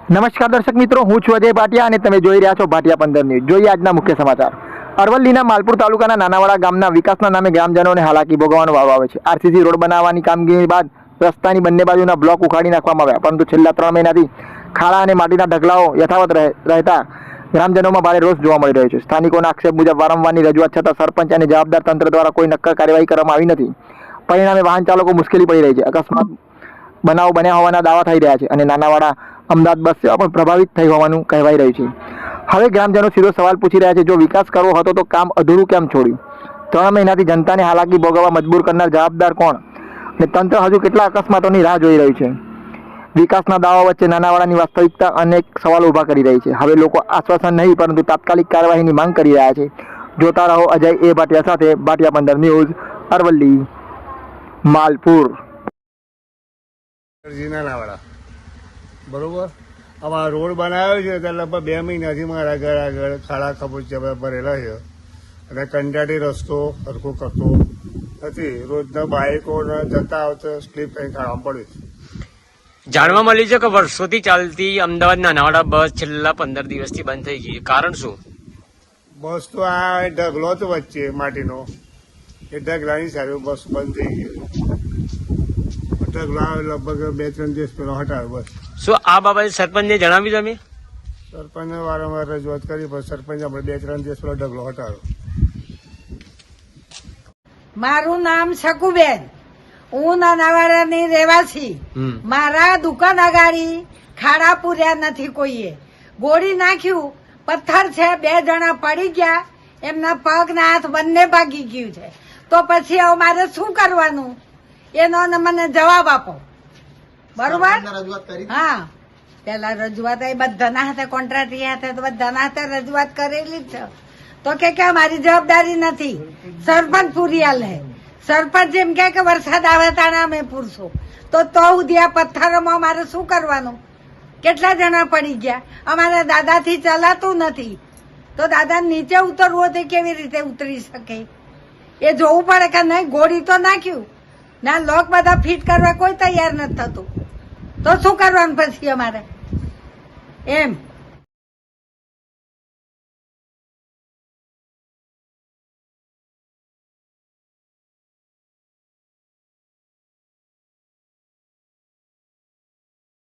નમસ્કાર દર્શક મિત્રો, હું છું અજય ભાટિયા અને તમે જોઈ રહ્યા છો ભાટિયા 15 ન્યૂઝ। જોઈએ આજના મુખ્ય સમાચાર। અરવલ્લીના માલપુર તાલુકાના નાનાવાડા ગામના વિકાસના નામે ગ્રામજનોને હાલાકી ભોગવવાનો વારો આવે છે। આરસીસી રોડ બનાવવાની કામગીરી બાદ રસ્તાની બંને બાજુના બ્લોક ઉખાડી નાખવામાં આવ્યા, પરંતુ છેલ્લા 3 મહિનાથી ખાડા અને માટીના ઢગલાઓ યથાવત રહેતા ગ્રામજનોમાં ભારે રોષ જોવા મળી રહ્યો છે। સ્થાનિકોના આક્ષેપ મુજબ વારંવારની રજૂઆત છતાં સરપંચ અને જવાબદાર તંત્ર દ્વારા કોઈ નક્કર કાર્યવાહી કરવામાં આવી નથી। પરિણામે વાહન ચાલકો મુશ્કેલી પડી રહી છે। અકસ્માત બનાવ બન્યા હોવાના દાવા થઈ રહ્યા છે અને નાનાવાડા અમદાવાદ બસ સેવા પણ પ્રભાવિત થઈ હોવાનું કહેવાઈ રહ્યું છે। હવે ગ્રામજનો સીધો સવાલ પૂછી રહ્યા છે, જો વિકાસ કરવો હતો તો કામ અધૂરું કેમ છોડ્યું? 3 મહિનાથી જનતાને હાલાકી ભોગવવા મજબૂર કરનાર જવાબદાર કોણ? અને તંત્ર હજુ કેટલા અકસ્માતોની રાહ જોઈ રહ્યું છે? વિકાસના દાવા વચ્ચે નાનાવાડાની વાસ્તવિકતા અનેક સવાલો ઊભા કરી રહી છે। હવે લોકો આશ્વાસન નહીં પરંતુ તાત્કાલિક કાર્યવાહીની માંગ કરી રહ્યા છે। જોતા રહો અજય એ ભાટિયા સાથે, ભાટિયા 15 ન્યૂઝ, અરવલ્લી, માલપુર। નાનાવાડા બરોબર, હવે આ રોડ બનાવ્યો છે ત્યારે લગભગ 2 મહિનાથી મારા ઘર આગળ ખાડા ખબોચિયા ભરેલા છે અને કંટાળી રસ્તો સરખો કરતો નથી। રોજના બાઇકો જતા આવતા સ્લીપ કઈ ખાડામાં પડ્યું છે। જાણવા મળ્યું છે કે વર્ષોથી ચાલતી અમદાવાદ નાનાવાડા બસ છેલ્લા 15 દિવસથી બંધ થઈ ગઈ, કારણ શું? બસ તો આ ઢગલો હતો વચ્ચે માટીનો, એ ઢગલાની સારી બસ બંધ થઈ ગઈ। ઢગલા લગભગ 2-3 દિવસ પહેલા હટાવ્યો બસ। શું આ બાબતે સરપંચને જણાવ્યું તમે? સરપંચને વારંવાર રજૂઆત કરી પણ સરપંચ આપણે 2-3 દિવસ પહેલા ઢગલો હટાવ્યો। મારું નામ શકુબેન, હું નાનાવાડાની રહેવાસી। મારા દુકાન અગાડી ખાડા પૂર્યા નથી કોઈએ, ગોળી નાખ્યું, પથ્થર છે, 2 જણા પડી ગયા, એમના પગ ના હાથ બંને ભાગી ગયું છે। તો પછી હવે મારે શું કરવાનું એનો મને જવાબ આપો, બરોબર? હા, પેલા રજૂઆત એ બધાના હાથે, કોન્ટ્રાક્ટી હાથે, તો બધાના હાથે રજૂઆત કરેલી જ છે। તો કે મારી જવાબદારી નથી, સરપંચ પૂરી આલે। સરપંચ એમ કે વરસાદ આવે તાણે અમે પૂરશું, તો સુધી આ પથ્થરોમાં મારે શું કરવાનું? કેટલા જણા પડી ગયા, અમારા દાદાથી ચલાતું નથી, તો દાદા નીચે ઉતરવું હોય તો કેવી રીતે ઉતરી શકે? એ જોવું પડે કે નહીં, ગોળી તો નાખ્યું ના, લોક બધા ફિટ કરવા કોઈ તૈયાર નથી થતું, તો શું કરવાનું પછી અમારે? એમ